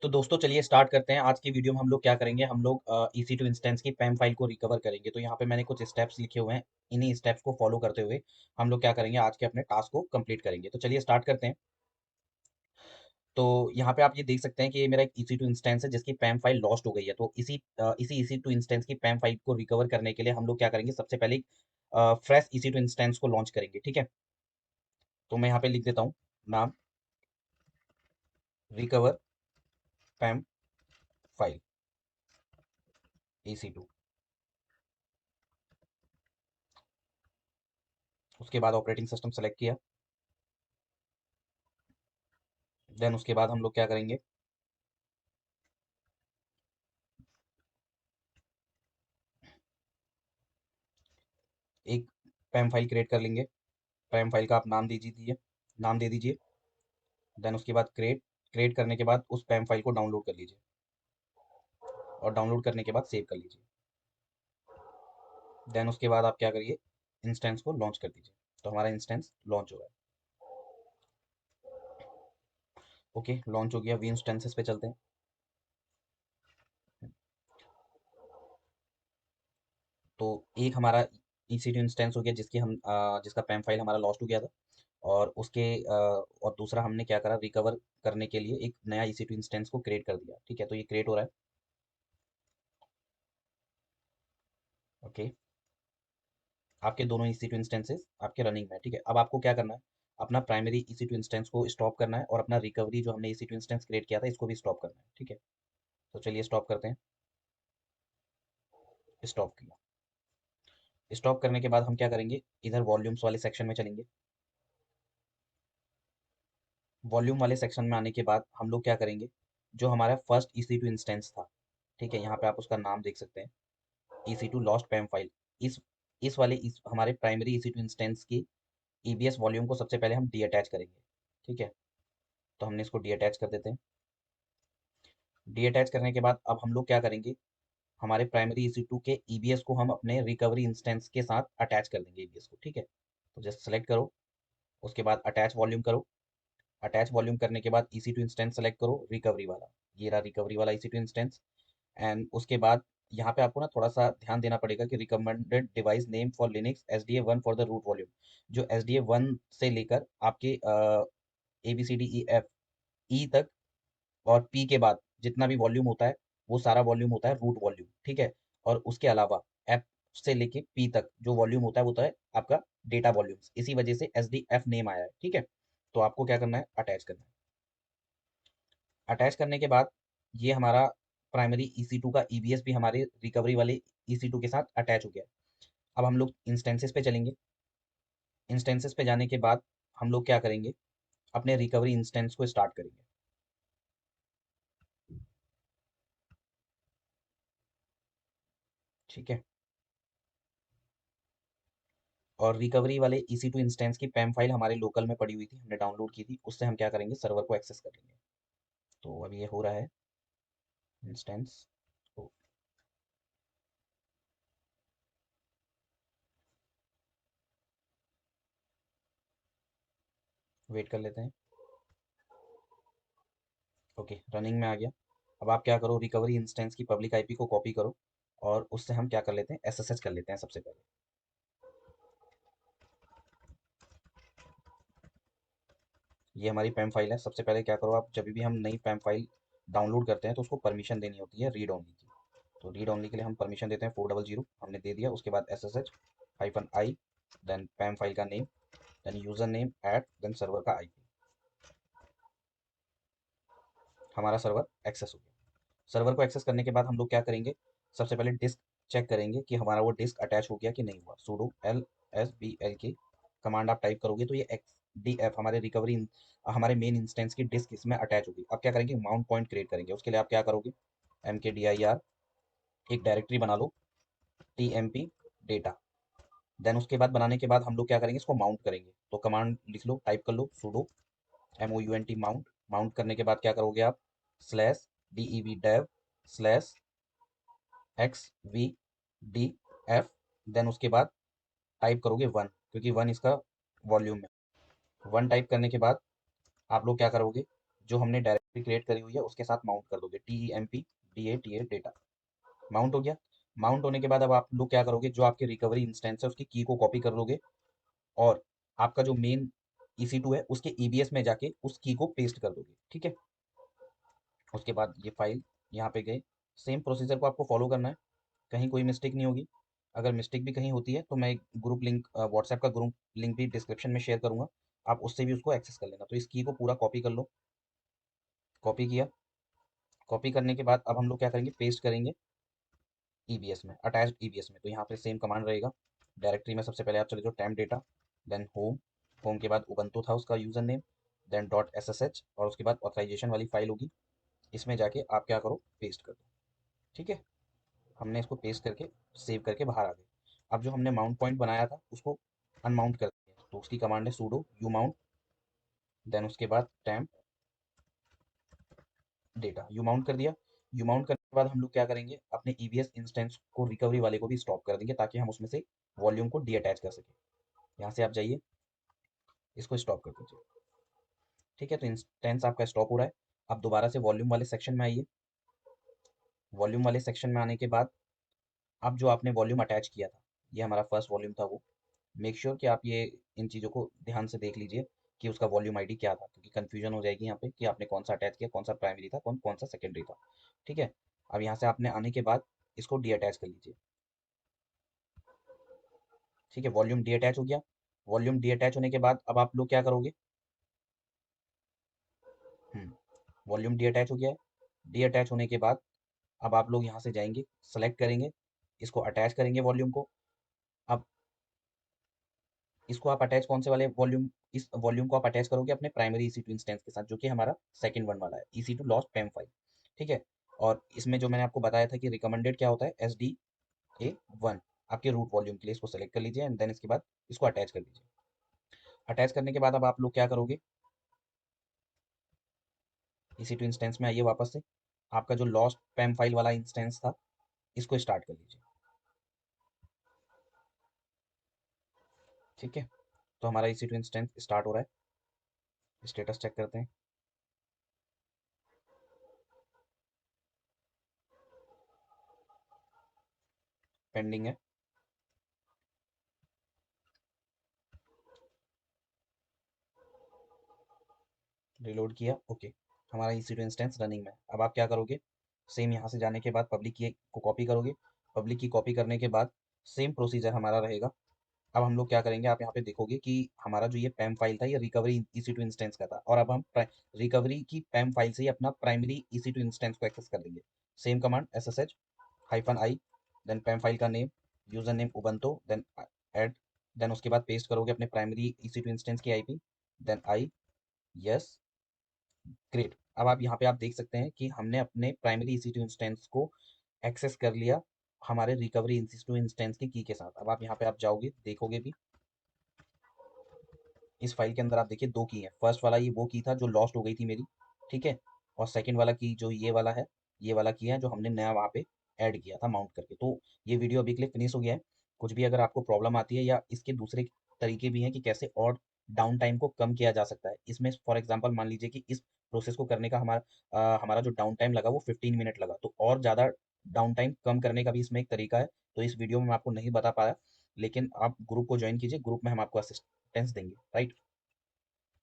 तो दोस्तों चलिए स्टार्ट करते हैं। आज की वीडियो में हम लोग क्या करेंगे, हम लोग EC2 इंस्टेंस की पैम फाइल को रिकवर करेंगे। तो यहाँ पे मैंने कुछ स्टेप्स लिखे हुए हैं, इन्हीं स्टेप्स को फॉलो करते हुए हम लोग क्या करेंगे, आज के अपने टास्क को कंप्लीट करेंगे। तो चलिए स्टार्ट करते हैं। तो यहाँ पे आप ये देख सकते हैं कि ये मेरा एक EC2 इंस्टेंस है जिसकी पैम फाइल लॉस्ट हो गई है। तो इसी EC2 इंस्टेंस की पैम फाइल को रिकवर करने के लिए हम लोग क्या करेंगे, सबसे पहले फ्रेश EC2 इंस्टेंस को लॉन्च करेंगे। ठीक है, तो मैं यहाँ पे लिख देता हूँ नाम रिकवर पैम फाइल EC2। उसके बाद ऑपरेटिंग सिस्टम सेलेक्ट किया। देन उसके बाद हम लोग क्या करेंगे, एक पैम फाइल क्रिएट कर लेंगे। पैम फाइल का आप नाम दे दीजिए। देन उसके बाद क्रिएट क्रिएट करने के बाद उस पैम फाइल को डाउनलोड कर लीजिए और डाउनलोड करने के बाद सेव कर लीजिए। देन उसके बाद आप क्या करिए, इंस्टेंस को लॉन्च कर दीजिए। तो हमारा इंस्टेंस लॉन्च हो रहा है। ओके, लॉन्च हो गया। वी इंस्टेंसेस पे चलते हैं। तो एक हमारा EC2 इंस्टेंस हो गया जिसका पैम फाइल हमारा लॉस्ट हो गया था। और और दूसरा हमने क्या करा, रिकवर करने के लिए एक नया EC2 इंस्टेंस को क्रिएट कर दिया। ठीक है, तो ये क्रिएट हो रहा है। ओके, आपके दोनों EC2 इंस्टेंसेस आपके रनिंग में है। ठीक है, अब आपको क्या करना है, अपना प्राइमरी EC2 इंस्टेंस को स्टॉप करना है और अपना रिकवरी जो हमने EC2 इंस्टेंस क्रिएट किया था इसको भी स्टॉप करना है। ठीक है, तो चलिए स्टॉप करते हैं। स्टॉप किया। स्टॉप करने के बाद हम क्या करेंगे, इधर वॉल्यूम्स वाले सेक्शन में चलेंगे। वॉल्यूम वाले सेक्शन में आने के बाद हम लोग क्या करेंगे, जो हमारा फर्स्ट EC2 इंस्टेंस था, ठीक है, यहाँ पे आप उसका नाम देख सकते हैं, EC2 लॉस्ट पैम फाइल। इस इस हमारे प्राइमरी EC2 इंस्टेंस की EBS वॉल्यूम को सबसे पहले हम डी अटैच करेंगे। ठीक है, तो हमने इसको डी अटैच कर देते हैं। डी अटैच करने के बाद अब हम लोग क्या करेंगे, हमारे प्राइमरी EC2 के EBS को हम अपने रिकवरी इंस्टेंस के साथ अटैच कर देंगे EBS को। ठीक है, तो जस्ट सेलेक्ट करो, उसके बाद अटैच वॉल्यूम करो। अटैच वॉल्यूम करने के बाद EC2 इंस्टेंस सेलेक्ट करो, रिकवरी वाला। ये रहा रिकवरी वाला EC2 इंस्टेंस। एंड उसके बाद यहाँ पे आपको ना थोड़ा सा ध्यान देना पड़ेगा कि recommended device name for Linux SDA1 for the root volume, जो SDA1 से लेकर आपके ABCDEF तक और पी के बाद जितना भी वॉल्यूम होता है वो सारा वॉल्यूम होता है रूट वॉल्यूम। ठीक है, और उसके अलावा एफ से लेके पी तक जो वॉल्यूम होता है वो होता है आपका डेटा वॉल्यूम्स। इसी वजह से SDF नेम आया है। ठीक है, तो आपको क्या करना है, अटैच करना है। अटैच करने के बाद ये हमारा प्राइमरी EC2 का EBS भी हमारे रिकवरी वाले EC2 के साथ अटैच हो गया है। अब हम लोग इंस्टेंसेस पे चलेंगे। इंस्टेंसेस पे जाने के बाद हम लोग क्या करेंगे, अपने रिकवरी इंस्टेंस को स्टार्ट करेंगे। ठीक है, और रिकवरी वाले EC2 इंस्टेंस की पैम फाइल हमारे लोकल में पड़ी हुई थी, हमने डाउनलोड की थी, उससे हम क्या करेंगे, सर्वर को एक्सेस कर लेंगे। तो अब ये हो रहा है इंस्टेंस। तो वेट कर लेते हैं। ओके, रनिंग में आ गया। अब आप क्या करो, रिकवरी इंस्टेंस की पब्लिक IP को कॉपी करो और उससे हम क्या कर लेते हैं, SSH कर लेते हैं सबसे पहले। ये हमारी पैम फाइल है। सबसे पहले क्या करो, आप जब भी हम नई पैम फाइल डाउनलोड करते हैं तो उसको परमिशन देनी होती है रीड ओनली की। तो रीड ओनली के लिए हम परमिशन देते हैं 400, हमने दे दिया। उसके बाद SSH-I, देन पैम फाइल का name, then user name at, then server का IP। हमारा सर्वर एक्सेस हो गया। सर्वर को एक्सेस करने के बाद हम लोग क्या करेंगे, सबसे पहले डिस्क चेक करेंगे कि हमारा वो डिस्क अटैच हो गया कि नहीं हुआ। sudo LSBLK कमांड आप टाइप करोगे तो ये XDF हमारे मेन इंस्टेंस की डिस्क इसमें अटैच होगी। अब क्या करेंगे, माउंट पॉइंट क्रिएट करेंगे। उसके लिए आप क्या करोगे, mkdir एक डायरेक्टरी बना लो, tmp डेटा। देन उसके बाद बनाने के बाद हम लोग क्या करेंगे, इसको माउंट करेंगे। तो कमांड लिख लो, टाइप कर लो, sudo mount माउंट। माउंट करने के बाद क्या करोगे आप, /dev /xvdf। देन उसके बाद टाइप करोगे 1, क्योंकि 1 इसका वॉल्यूम है। 1 टाइप करने के बाद आप लोग क्या करोगे, जो हमने डायरेक्ट क्रिएट करी हुई है उसके साथ माउंट कर दोगे, TEMP डेटा माउंट हो गया। माउंट होने के बाद अब आप लोग क्या करोगे, जो आपके रिकवरी इंस्टेंस है उसकी की को कॉपी कर लोगे, और आपका जो मेन EC2 है उसके EBS में जाके उस की को पेस्ट कर दोगे, ठीक है। उसके बाद ये फाइल यहाँ पे गए, सेम प्रोसीजर को आपको फॉलो करना है, कहीं कोई मिस्टेक नहीं होगी। अगर मिस्टेक भी कहीं होती है तो मैं एक ग्रुप लिंक, व्हाट्सएप का ग्रुप लिंक भी डिस्क्रिप्शन में शेयर करूंगा, आप उससे भी उसको एक्सेस कर लेना। तो इस की को पूरा कॉपी कर लो, कॉपी किया। कॉपी करने के बाद अब हम लोग क्या करेंगे, पेस्ट करेंगे EBS में, अटैच्ड EBS में। तो यहाँ पे सेम कमांड रहेगा, डायरेक्टरी में सबसे पहले आप चले जाओ temp data, then home, home के बाद उबंटू था उसका यूजर नेम, देन .ssh, और उसके बाद ऑथराइजेशन वाली फाइल होगी, इसमें जाके आप क्या करो, पेस्ट कर दो, ठीक है। हमने इसको पेस्ट करके सेव करके बाहर आ गए। अब जो हमने माउंट पॉइंट बनाया था उसको अनमाउंट कर दिया, तो उसकी कमांड है sudo u mount, देन उसके बाद टेम्प डेटा यू माउंट कर दिया। यू माउंट करने के बाद हम लोग क्या करेंगे, अपने EBS इंस्टेंस को रिकवरी वाले को भी स्टॉप कर देंगे, ताकि हम उसमें से वॉल्यूम को डी अटैच कर सकें। यहाँ से आप जाइए, इसको स्टॉप कर दीजिए, ठीक है। तो इंस्टेंस आपका स्टॉप हो रहा है। अब दोबारा से वॉल्यूम वाले सेक्शन में आइए। वॉल्यूम वाले सेक्शन में आने के बाद अब जो आपने वॉल्यूम अटैच किया था, ये हमारा फर्स्ट वॉल्यूम था, वो मेक श्योर कि आप ये इन चीज़ों को ध्यान से देख लीजिए कि उसका वॉल्यूम आईडी क्या था, क्योंकि कंफ्यूजन हो जाएगी यहाँ पे कि आपने कौन सा अटैच किया, कौन सा प्राइमरी था, कौन कौन सा सेकेंडरी था, ठीक है। अब यहाँ से आपने आने के बाद इसको डी अटैच कर लीजिए, ठीक है। वॉल्यूम डी अटैच हो गया। वॉल्यूम डी अटैच होने के बाद अब आप लोग क्या करोगे, वॉल्यूम डी अटैच हो गया है। डी अटैच होने के बाद अब आप लोग यहाँ से जाएंगे, सेलेक्ट करेंगे, इसको अटैच करेंगे वॉल्यूम को। अब इसको आप अटैच कौन से वाले वॉल्यूम, इस वॉल्यूम को आप अटैच करोगे अपने प्राइमरी EC2 इंस्टेंस के साथ, जो कि हमारा सेकंड वन वाला है, EC2 लॉस्ट पैम फाइल, ठीक है। और इसमें जो मैंने आपको बताया था कि रिकमेंडेड क्या होता है, SDA1, आपके रूट वॉल्यूम के लिए इसको सेलेक्ट कर लीजिए, एंड देन इसके बाद इसको अटैच कर लीजिए। अटैच करने के बाद अब आप लोग क्या करोगे, EC2 इंस्टेंस में आइए वापस से, आपका जो लॉस्ट पैम फाइल वाला इंस्टेंस था इसको स्टार्ट कर लीजिए, ठीक है। तो हमारा EC2 इंस्टेंस स्टार्ट हो रहा है, स्टेटस चेक करते हैं, पेंडिंग है, रिलोड किया, ओके। हमारा EC2 इंस्टेंस रनिंग में है। अब आप क्या करोगे, सेम यहाँ से जाने के बाद पब्लिक की को कॉपी करोगे। पब्लिक की कॉपी करने के बाद सेम प्रोसीजर हमारा रहेगा। अब हम लोग क्या करेंगे, आप यहाँ पे देखोगे कि हमारा जो ये पैम फाइल था ये रिकवरी EC2 इंस्टेंस का था, और अब हम रिकवरी की पैम फाइल से ही अपना प्राइमरी EC2 इंस्टेंस को एक्सेस कर लेंगे। Same command SSH-i, then PEM file का name, user name Ubuntu, then add, then उसके बाद पेस्ट करोगे अपने प्राइमरी EC2 इंस्टेंस की IP, then I, yes, great. अब आप यहाँ पे आप देख सकते हैं कि हमने अपने प्राइमरी EC2 इंस्टेंस को एक्सेस कर लिया हमारे रिकवरी EC2 इंस्टेंस की के साथ। अब आप यहाँ पे आप जाओगे, देखोगे भी इस फाइल के अंदर आप देखिए दो की है। फर्स्ट वाला ये वो की था जो लॉस्ट हो गई थी मेरी, ठीक है। और सेकंड वाला की जो ये वाला है, ये वाला की है जो हमने नया वहाँ पे ऐड किया था माउंट करके। तो ये वीडियो अभी के लिए फिनिश हो गया है। कुछ भी अगर आपको प्रॉब्लम आती है, या इसके दूसरे तरीके भी हैं कि कैसे और डाउन टाइम को कम किया जा सकता है इसमें, फॉर एग्जाम्पल मान लीजिए कि इस प्रोसेस को करने का हमारा जो डाउन टाइम लगा वो 15 मिनट लगा, तो और ज़्यादा डाउन टाइम कम करने का भी इसमें एक तरीका है। तो इस वीडियो में मैं आपको नहीं बता पाया, लेकिन आप ग्रुप को ज्वाइन कीजिए, ग्रुप में हम आपको असिस्टेंस देंगे, राइट।